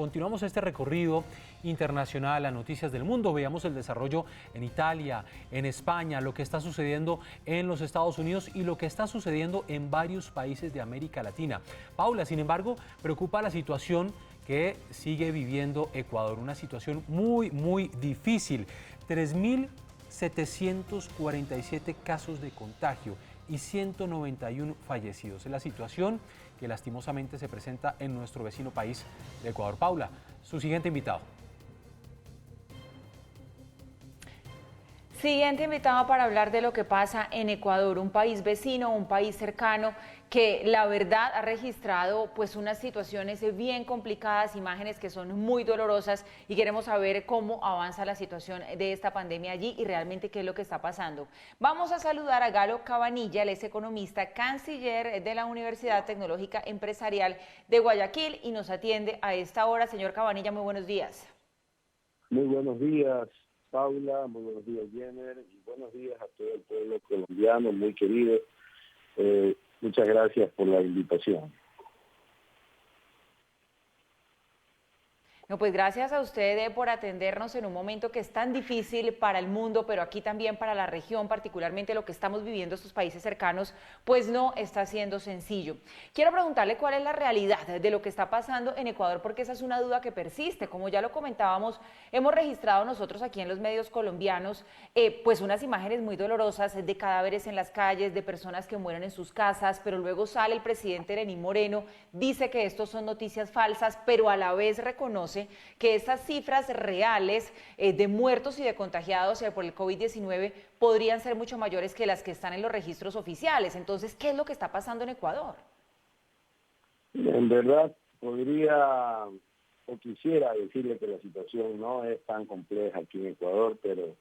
Continuamos este recorrido internacional a noticias del mundo. Veamos el desarrollo en Italia, en España, lo que está sucediendo en los Estados Unidos y lo que está sucediendo en varios países de América Latina. Paula, sin embargo, preocupa la situación que sigue viviendo Ecuador, una situación muy difícil. 3.747 casos de contagio y 191 fallecidos. Es la situación que lastimosamente se presenta en nuestro vecino país de Ecuador. Paula, su siguiente invitado. Siguiente invitado para hablar de lo que pasa en Ecuador, un país vecino, un país cercano que la verdad ha registrado pues unas situaciones bien complicadas, imágenes que son muy dolorosas y queremos saber cómo avanza la situación de esta pandemia allí y realmente qué es lo que está pasando. Vamos a saludar a Galo Cabanilla, él es economista, canciller de la Universidad Tecnológica Empresarial de Guayaquil y nos atiende a esta hora. Señor Cabanilla, muy buenos días. Muy buenos días, Paula, muy buenos días, Jenner, y buenos días a todo el pueblo colombiano, muy querido. Muchas gracias por la invitación. No, pues gracias a usted por atendernos en un momento que es tan difícil para el mundo, pero aquí también para la región, particularmente lo que estamos viviendo estos países cercanos, pues no está siendo sencillo. Quiero preguntarle cuál es la realidad de lo que está pasando en Ecuador, porque esa es una duda que persiste. Como ya lo comentábamos, hemos registrado nosotros aquí en los medios colombianos, pues unas imágenes muy dolorosas de cadáveres en las calles, de personas que mueren en sus casas, pero luego sale el presidente Lenín Moreno, dice que estos son noticias falsas, pero a la vez reconoce que estas cifras reales de muertos y de contagiados por el COVID-19 podrían ser mucho mayores que las que están en los registros oficiales. Entonces, ¿qué es lo que está pasando en Ecuador? En verdad, podría o quisiera decirle que la situación no es tan compleja aquí en Ecuador, pero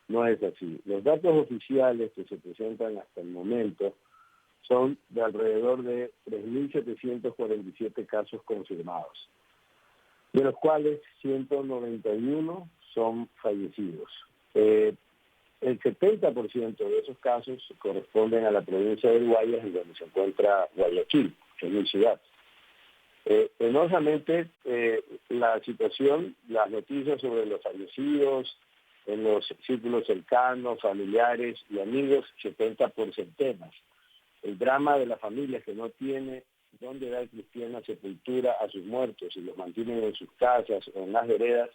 no es así. Los datos oficiales que se presentan hasta el momento son de alrededor de 3.747 casos confirmados, de los cuales 191 son fallecidos. El 70% de esos casos corresponden a la provincia de Guayas, en donde se encuentra Guayaquil, que es mi ciudad. Penosamente, la situación, las noticias sobre los fallecidos en los círculos cercanos, familiares y amigos se cuenta por centenas. El drama de la familia que no tiene dónde dar cristiana sepultura a sus muertos y los mantienen en sus casas o en las veredas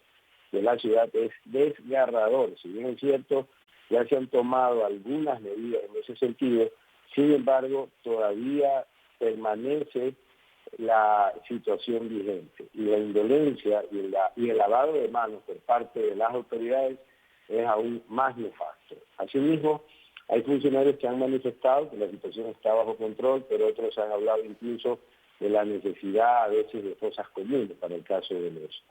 de la ciudad es desgarrador. Si bien es cierto, ya se han tomado algunas medidas en ese sentido, sin embargo, todavía permanece la situación vigente y la indolencia y el lavado de manos por parte de las autoridades es aún más nefasto. Asimismo, hay funcionarios que han manifestado que la situación está bajo control, pero otros han hablado incluso de la necesidad a veces de fosas comunes para el caso de los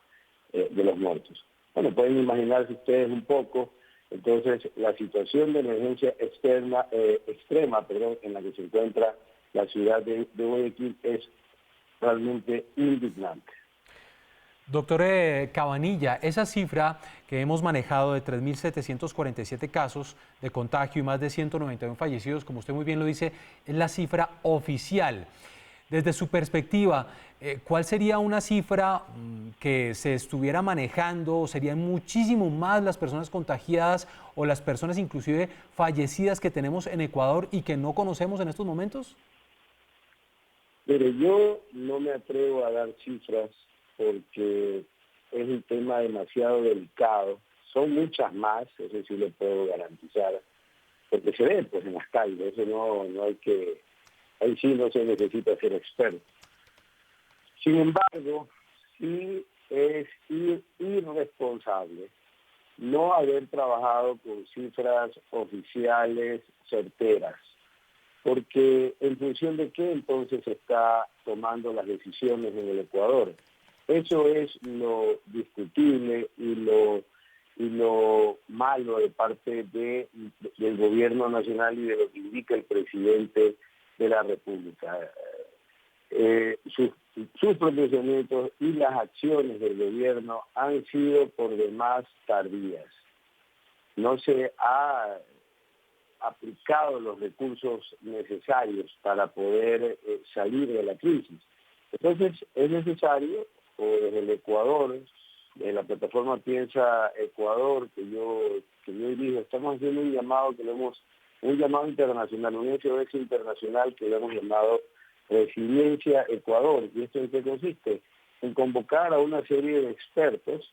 muertos. Bueno, pueden imaginarse ustedes un poco, entonces, la situación de emergencia extrema, en la que se encuentra la ciudad de Guayaquil es realmente indignante. Doctor Cabanilla, esa cifra que hemos manejado de 3.747 casos de contagio y más de 191 fallecidos, como usted muy bien lo dice, es la cifra oficial. Desde su perspectiva, ¿cuál sería una cifra que se estuviera manejando? ¿Serían muchísimo más las personas contagiadas o las personas inclusive fallecidas que tenemos en Ecuador y que no conocemos en estos momentos? Pero yo no me atrevo a dar cifras porque es un tema demasiado delicado. Son muchas más, eso sí lo puedo garantizar, porque se ve pues en las calles, eso no hay que, ahí sí no se necesita ser experto. Sin embargo, sí es irresponsable no haber trabajado con cifras oficiales certeras, porque en función de qué entonces se está tomando las decisiones en el Ecuador. Eso es lo discutible y lo malo de parte del gobierno nacional y de lo que indica el presidente de la República. Sus pronunciamientos y las acciones del gobierno han sido por demás tardías. No se ha aplicado los recursos necesarios para poder salir de la crisis. Entonces es necesario o desde el Ecuador, de la plataforma Piensa Ecuador, que yo dirijo, estamos haciendo un llamado un llamado internacional, un SOS internacional que le hemos llamado Resiliencia Ecuador. ¿Y esto en qué consiste? En convocar a una serie de expertos,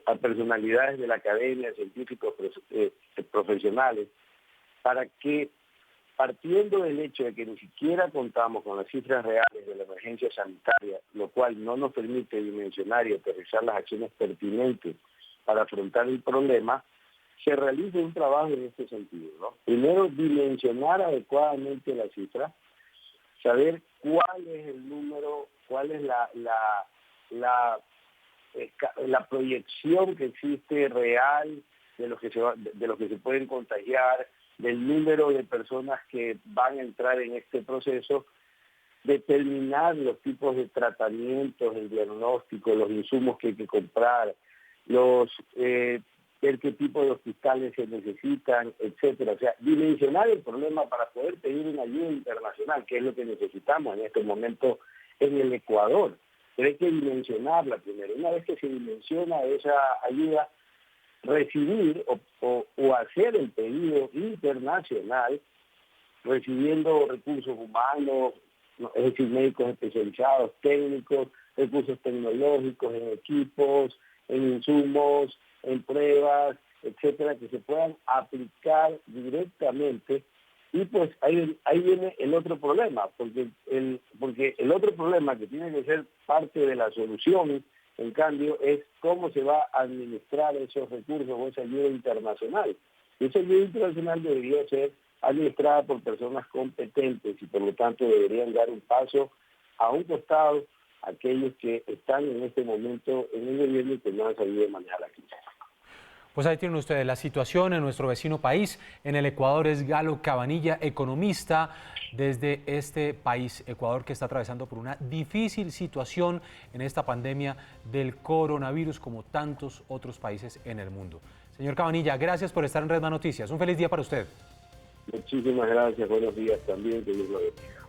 a personalidades de la academia, científicos, profesionales, para que, partiendo del hecho de que ni siquiera contamos con las cifras reales de la emergencia sanitaria, lo cual no nos permite dimensionar y aterrizar las acciones pertinentes para afrontar el problema, se realice un trabajo en este sentido, ¿no? Primero, dimensionar adecuadamente la cifra, saber cuál es el número, cuál es la proyección que existe real de los que se pueden contagiar, del número de personas que van a entrar en este proceso, determinar los tipos de tratamientos, el diagnóstico, los insumos que hay que comprar, ver qué tipo de hospitales se necesitan, etcétera. O sea, dimensionar el problema para poder pedir una ayuda internacional, que es lo que necesitamos en este momento en el Ecuador. Pero hay que dimensionarla primero. Una vez que se dimensiona esa ayuda, recibir o hacer el pedido internacional, recibiendo recursos humanos, es decir, médicos especializados, técnicos, recursos tecnológicos, en equipos, en insumos, en pruebas, etcétera, que se puedan aplicar directamente. Y pues ahí viene el otro problema, porque el otro problema que tiene que ser parte de la solución, en cambio, es cómo se va a administrar esos recursos o esa ayuda internacional. Y esa ayuda internacional debería ser administrada por personas competentes y por lo tanto deberían dar un paso a un costado aquellos que están en este momento en el gobierno y que no han sabido manejar la crisis. Pues ahí tienen ustedes la situación en nuestro vecino país. En el Ecuador es Galo Cabanilla, economista desde este país, Ecuador, que está atravesando por una difícil situación en esta pandemia del coronavirus, como tantos otros países en el mundo. Señor Cabanilla, gracias por estar en Redman Noticias. Un feliz día para usted. Muchísimas gracias, buenos días también, que Dios lo bendiga.